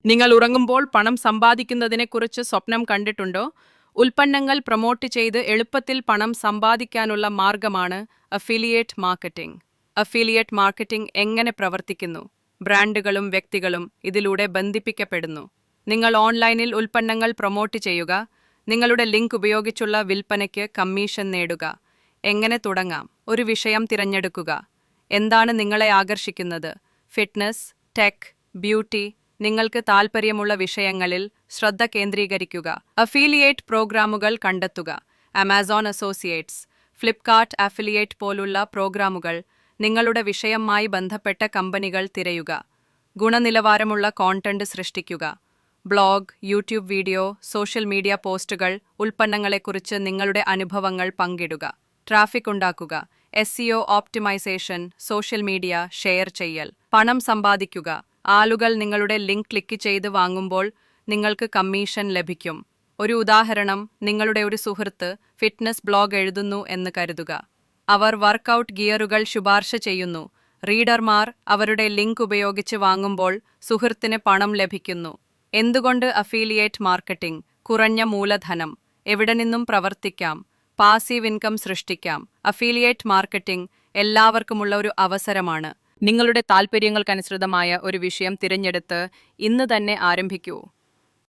നിങ്ങൾ ഉറങ്ങുമ്പോൾ പണം സമ്പാദിക്കുന്നതിനെക്കുറിച്ച് സ്വപ്നം കണ്ടിട്ടുണ്ടോ? ഉൽപ്പന്നങ്ങൾ പ്രൊമോട്ട് ചെയ്ത് എളുപ്പത്തിൽ പണം സമ്പാദിക്കാനുള്ള മാർഗമാണ് അഫിലിയേറ്റ് മാർക്കറ്റിംഗ്. അഫിലിയേറ്റ് മാർക്കറ്റിംഗ് എങ്ങനെ പ്രവർത്തിക്കുന്നു? ബ്രാൻഡുകളും വ്യക്തികളും ഇതിലൂടെ ബന്ധിപ്പിക്കപ്പെടുന്നു. നിങ്ങൾ ഓൺലൈനിൽ ഉൽപ്പന്നങ്ങൾ പ്രൊമോട്ട് ചെയ്യുക. നിങ്ങളുടെ ലിങ്ക് ഉപയോഗിച്ചുള്ള വിൽപ്പനയ്ക്ക് കമ്മീഷൻ നേടുക. എങ്ങനെ തുടങ്ങാം? ഒരു വിഷയം തിരഞ്ഞെടുക്കുക. എന്താണ് നിങ്ങളെ ആകർഷിക്കുന്നത്? ഫിറ്റ്നസ്, ടെക്, ബ്യൂട്ടി, നിങ്ങൾക്ക് താൽപ്പര്യമുള്ള വിഷയങ്ങളിൽ ശ്രദ്ധ കേന്ദ്രീകരിക്കുക. അഫിലിയേറ്റ് പ്രോഗ്രാമുകൾ കണ്ടെത്തുക. ആമസോൺ അസോസിയേറ്റ്സ്, ഫ്ലിപ്കാർട്ട് അഫിലിയേറ്റ് പോലുള്ള പ്രോഗ്രാമുകൾ. നിങ്ങളുടെ വിഷയവുമായി ബന്ധപ്പെട്ട കമ്പനികൾ തിരയുക. ഗുണനിലവാരമുള്ള കോണ്ടന്റ് സൃഷ്ടിക്കുക. Blog, YouTube video, social media പോസ്റ്റുകൾ, ഉൽപ്പന്നങ്ങളെക്കുറിച്ച് നിങ്ങളുടെ അനുഭവങ്ങൾ പങ്കിടുക. ട്രാഫിക് ഉണ്ടാക്കുക. SEO optimisation, social media share ചെയ്യൽ. പണം സമ്പാദിക്കുക. ആളുകൾ നിങ്ങളുടെ ലിങ്ക് ക്ലിക്ക് ചെയ്ത് വാങ്ങുമ്പോൾ നിങ്ങൾക്ക് കമ്മീഷൻ ലഭിക്കും. ഒരു ഉദാഹരണം, നിങ്ങളുടെ ഒരു സുഹൃത്ത് ഫിറ്റ്നസ് ബ്ലോഗ് എഴുതുന്നു എന്ന് കരുതുക. അവർ വർക്കൗട്ട് ഗിയറുകൾ ശുപാർശ ചെയ്യുന്നു. റീഡർമാർ അവരുടെ ലിങ്ക് ഉപയോഗിച്ച് വാങ്ങുമ്പോൾ സുഹൃത്തിന് പണം ലഭിക്കുന്നു. എന്തുകൊണ്ട് അഫിലിയേറ്റ് മാർക്കറ്റിംഗ്? കുറഞ്ഞ മൂലധനം, എവിടെ നിന്നും പ്രവർത്തിക്കാം, പാസീവ് ഇൻകം സൃഷ്ടിക്കാം. അഫിലിയേറ്റ് മാർക്കറ്റിംഗ് എല്ലാവർക്കുമുള്ള ഒരു അവസരമാണ്. നിങ്ങളുടെ താൽപ്പര്യങ്ങൾക്കനുസൃതമായ ഒരു വിഷയം തിരഞ്ഞെടുത്ത് ഇന്ന് തന്നെ ആരംഭിക്കൂ.